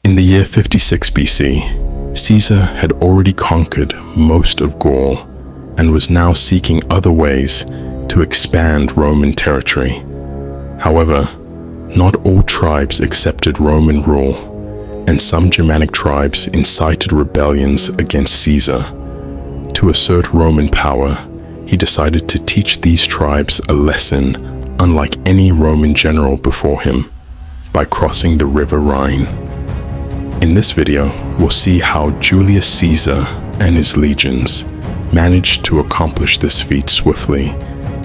In the year 56 BC, Caesar had already conquered most of Gaul and was now seeking other ways to expand Roman territory. However, not all tribes accepted Roman rule, and some Germanic tribes incited rebellions against Caesar. To assert Roman power, he decided to teach these tribes a lesson unlike any Roman general before him by crossing the river Rhine. In this video, we'll see how Julius Caesar and his legions managed to accomplish this feat swiftly,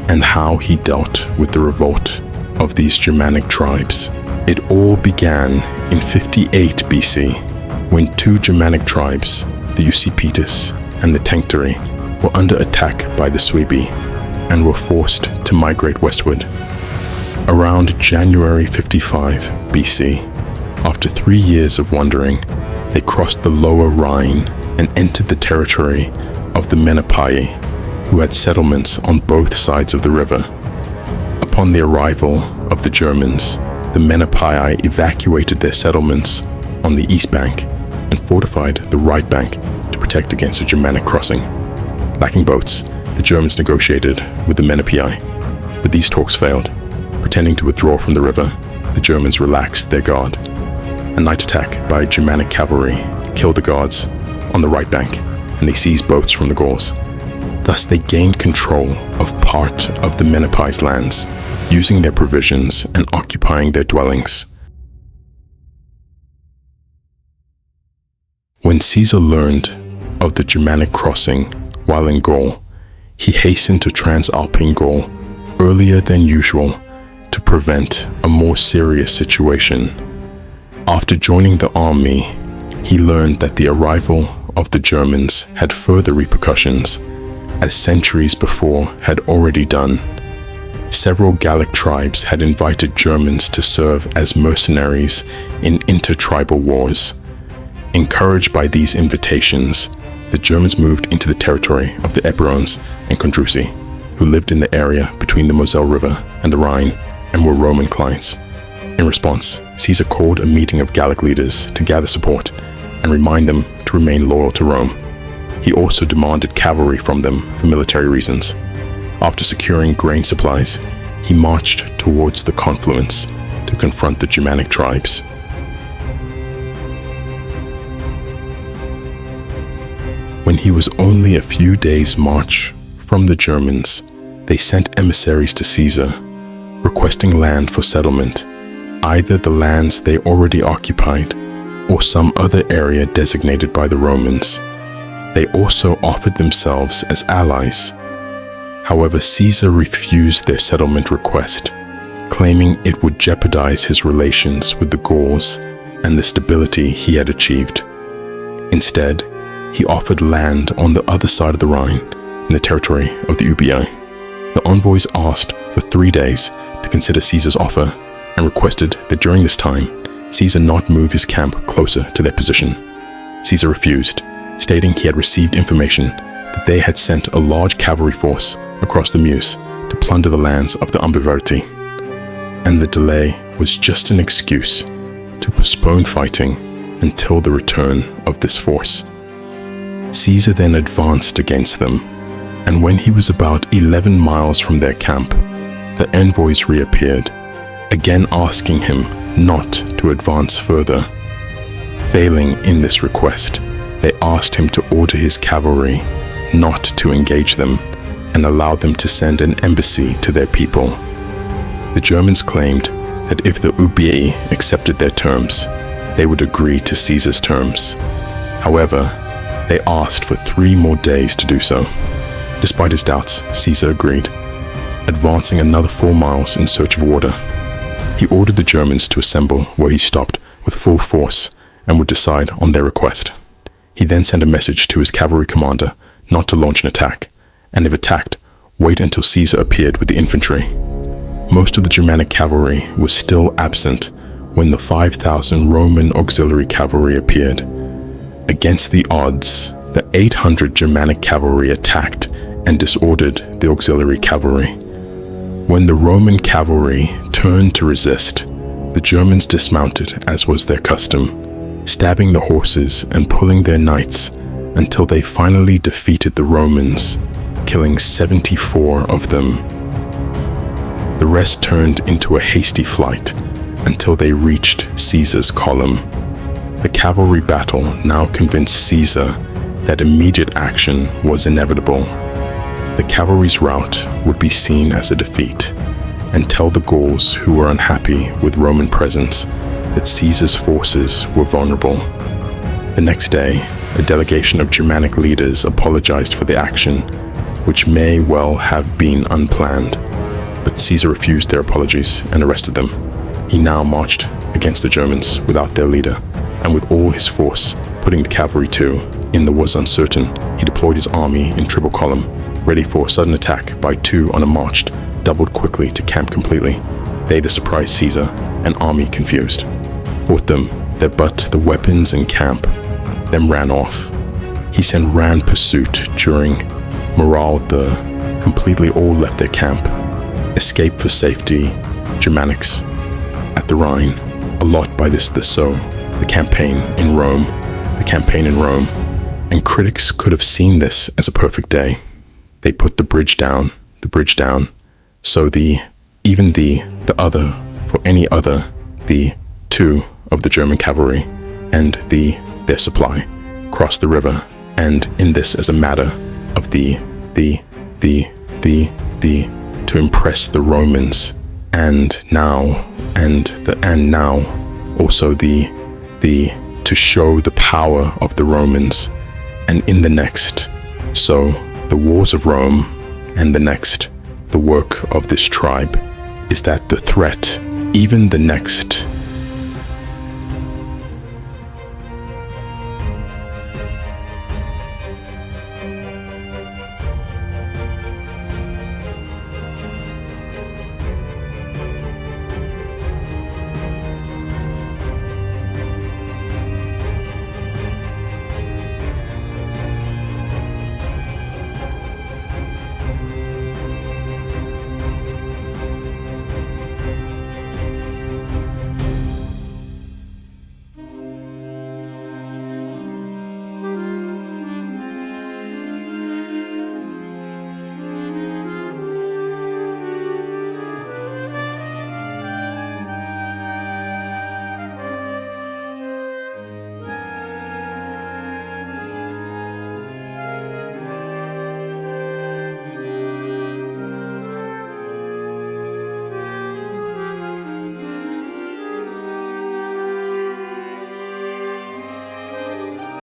and how he dealt with the revolt of these Germanic tribes. It all began in 58 BC, when two Germanic tribes, the Usipetes and the Tencteri, were under attack by the Suebi and were forced to migrate westward. Around January 55 BC, after 3 years of wandering, they crossed the lower Rhine and entered the territory of the Menapii, who had settlements on both sides of the river. Upon the arrival of the Germans, the Menapii evacuated their settlements on the east bank and fortified the right bank to protect against a Germanic crossing. Lacking boats, the Germans negotiated with the Menapii, but these talks failed. Pretending to withdraw from the river, the Germans relaxed their guard. A night attack by Germanic cavalry killed the guards on the right bank, and they seized boats from the Gauls. Thus they gained control of part of the Menapi's lands, using their provisions and occupying their dwellings. When Caesar learned of the Germanic crossing while in Gaul, he hastened to Transalpine Gaul earlier than usual to prevent a more serious situation. After joining the army, he learned that the arrival of the Germans had further repercussions, as centuries before had already done. Several Gallic tribes had invited Germans to serve as mercenaries in intertribal wars. Encouraged by these invitations, the Germans moved into the territory of the Eburones and Condrusi, who lived in the area between the Moselle River and the Rhine and were Roman clients. In response, Caesar called a meeting of Gallic leaders to gather support and remind them to remain loyal to Rome. He also demanded cavalry from them for military reasons. After securing grain supplies, he marched towards the confluence to confront the Germanic tribes. When he was only a few days' march from the Germans, they sent emissaries to Caesar, requesting land for settlement, either the lands they already occupied or some other area designated by the Romans. They also offered themselves as allies. However, Caesar refused their settlement request, claiming it would jeopardize his relations with the Gauls and the stability he had achieved. Instead, he offered land on the other side of the Rhine, in the territory of the Ubii. The envoys asked for 3 days to consider Caesar's offer and requested that during this time, Caesar not move his camp closer to their position. Caesar refused, stating he had received information that they had sent a large cavalry force across the Meuse to plunder the lands of the Umbriverti, and the delay was just an excuse to postpone fighting until the return of this force. Caesar then advanced against them, and when he was about 11 miles from their camp, the envoys reappeared, again asking him not to advance further. Failing in this request, they asked him to order his cavalry not to engage them and allow them to send an embassy to their people. The Germans claimed that if the Ubii accepted their terms, they would agree to Caesar's terms. However, they asked for 3 more days to do so. Despite his doubts, Caesar agreed, advancing another 4 miles in search of water. He ordered the Germans to assemble where he stopped with full force and would decide on their request. He then sent a message to his cavalry commander not to launch an attack, and if attacked, wait until Caesar appeared with the infantry. Most of the Germanic cavalry was still absent when the 5,000 Roman auxiliary cavalry appeared. Against the odds, the 800 Germanic cavalry attacked and disordered the auxiliary cavalry. When the Roman cavalry turned to resist, the Germans dismounted as was their custom. stabbing the horses and pulling their knights until they finally defeated the Romans, killing 74 of them. The rest turned into a hasty flight until they reached Caesar's column. The cavalry battle now convinced Caesar that immediate action was inevitable. The cavalry's rout would be seen as a defeat, and tell the Gauls who were unhappy with Roman presence that Caesar's forces were vulnerable. The next day, a delegation of Germanic leaders apologized for the action, which may well have been unplanned, but Caesar refused their apologies and arrested them. He now marched against the Germans without their leader, and with all his force, putting the cavalry in the was uncertain. He deployed his army in triple column, ready for sudden attack by two on a march, doubled quickly to camp completely. They, the surprised Caesar, an army confused, fought them, their butt the weapons in camp, then ran off. He sent ran pursuit during morale the completely all left their camp, escaped for safety, Germanics at the Rhine, a lot by this the campaign in Rome, and critics could have seen this as a perfect day. They put the bridge down, so the other, for any other, the two of the German cavalry and their supply crossed the river, and in this as a matter of to impress the Romans, and now also to show the power of the Romans, and in the next, so the wars of Rome, and the next, the work of this tribe, is that the threat, even the next